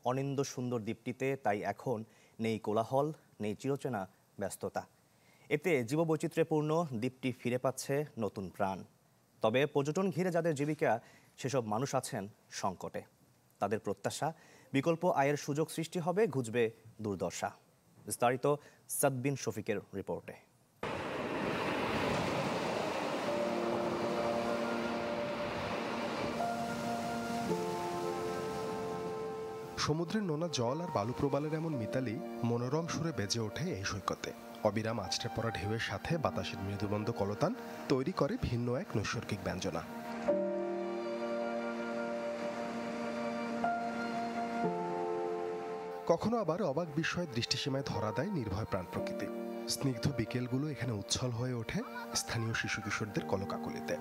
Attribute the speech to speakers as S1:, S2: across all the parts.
S1: অনিন্দ্য সুন্দর দ্বীপটিতে তাই এখন নেই কোলাহল, নেই চিরচেনা ব্যস্ততা। এতে জীববৈচিত্র্যপূর্ণ দ্বীপটি ফিরে পাচ্ছে নতুন প্রাণ। তবে পর্যটন ঘিরে যাদের জীবিকা, সেসব মানুষ আছেন সংকটে। তাদের প্রত্যাশা, বিকল্প আয়ের সুযোগ সৃষ্টি হবে, ঘুচবে দুর্দশা। বিস্তারিত সাদবিন শফিকের রিপোর্টে।
S2: সমুদ্রের নোনা জল আর বালু প্রবালের এমন মিতালি মনোরম সুরে বেজে ওঠে এই সৈকতে। অবিরাম আছড়ে পড়া ঢেউয়ের সাথে বাতাসের মৃদুবন্ধ কলতান তৈরি করে ভিন্ন এক নৈসর্গিক ব্যঞ্জনা। কখনো আবার অবাক বিস্ময়ের দৃষ্টিসীমায় ধরা দেয় নির্ভয় প্রাণ প্রকৃতি। স্নিগ্ধ বিকেলগুলো এখানে উচ্ছল হয়ে ওঠে স্থানীয় শিশু কিশোরদের কলকাকলিতে।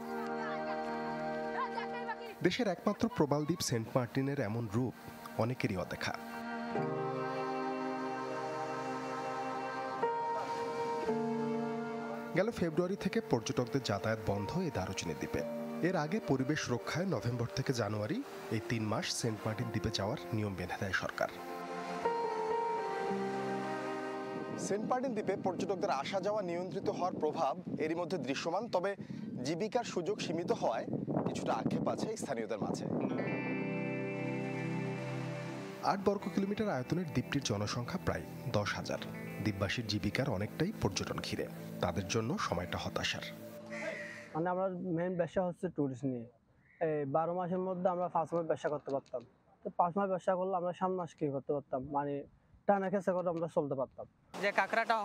S2: দেশের একমাত্র প্রবাল দ্বীপ সেন্ট মার্টিনের এমন রূপ অনেকেরই অদেখা। গেল ফেব্রুয়ারি থেকে পর্যটকদের যাতায়াত বন্ধ এই দারুচিনি দ্বীপে। এর আগে পরিবেশ রক্ষায় নভেম্বর থেকে জানুয়ারি এই 3 মাস সেন্ট মার্টিন দ্বীপে যাওয়ার নিয়ম বেঁধে দেয় সরকার। সেন্ট মার্টিন দ্বীপে পর্যটকদের আসা যাওয়া নিয়ন্ত্রিত হওয়ার প্রভাব এরই মধ্যে দৃশ্যমান। তবে জীবিকার সুযোগ সীমিত হওয়ায় কিছুটা আক্ষেপ আছে স্থানীয়দের মাঝে। 8 বর্গ কিলোমিটার আয়তনের দ্বীপটির জনসংখ্যা প্রায় 10,000। দ্বীপবাসীর জীবিকার অনেকটাই পর্যটন ঘিরে। তাদের জন্য সময়টা হতাশার।
S3: মানে আমরা মেইন ব্যবসা হচ্ছে ট্যুরিস্ট নিয়ে। 12 মাসের মধ্যে আমরা 5 মাস ব্যবসা করতে পারতাম। তো 5 মাস ব্যবসা করলে আমরা 7 মাস কি করতে পারতাম, মানে টানা খেসা করে আমরা চলতে পারতাম।
S4: যে কাঁকড়াটা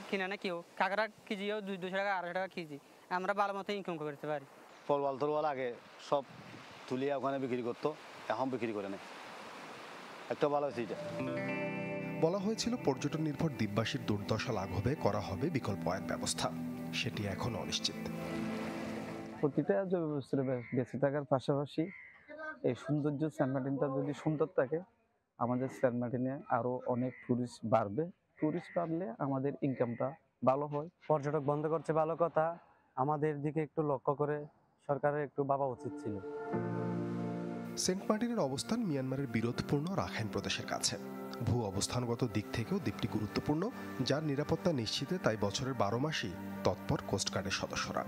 S4: কিনে না কেউ, কাঁকড়া কেজিও 200 টাকা 250 টাকা কেজি, আমরা ভালো মতো ইনকাম করতে পারি।
S5: পলওয়াল তলওয়াল আগে সব তুলিয়া ওখানে বিক্রি করতো, এখন বিক্রি করে নেই। একটা ভালো হয়েছে এটা।
S2: বলা হয়েছিল পর্যটন নির্ভর দ্বীপবাসীর দুর্দশা লাঘবে করা হবে বিকল্প আয়ের ব্যবস্থা। সেটি এখন অনিশ্চিত।
S6: প্রতিটা জৈববস্তুর বেঁচে থাকার পাশাপাশি এই সৌন্দর্য সেন্ট মার্টিনটা যদি সুন্দর থাকে, আমাদের সেন্ট মার্টিনে আরো অনেক টুরিস্ট বাড়বে। টুরিস্ট বাড়লে আমাদের ইনকামটা ভালো হয়।
S3: পর্যটক বন্ধ করছে ভালো কথা, আমাদের দিকে একটু লক্ষ্য করে সরকারের একটু ভাবা উচিত ছিল।
S2: সেন্ট মার্টিনের অবস্থান মিয়ানমারের বিরোধপূর্ণ রাখাইন প্রদেশের কাছে। ভূ অবস্থানগত দিক থেকেও দ্বীপটি গুরুত্বপূর্ণ, যার নিরাপত্তা নিশ্চিতে তাই বছরের 12 মাসই তৎপর কোস্টগার্ডের সদস্যরা।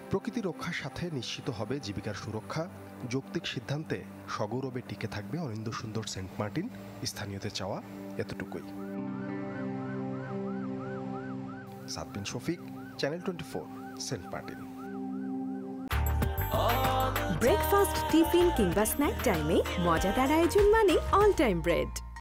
S2: প্রকৃতি রক্ষার সাথে নিশ্চিত হবে জীবিকার সুরক্ষা। যৌক্তিক সিদ্ধান্তে সগৌরবে টিকে থাকবে অনিন্দ্য সুন্দর সেন্ট মার্টিন। স্থানীয়দের চাওয়া এতটুকুই। Sadbin Shafiq, channel 24, Saint Martin.
S7: Breakfast, tiffin কিংবা স্ন্যাক টাইমে মজাদার আয়োজন মানে অল টাইম ব্রেড।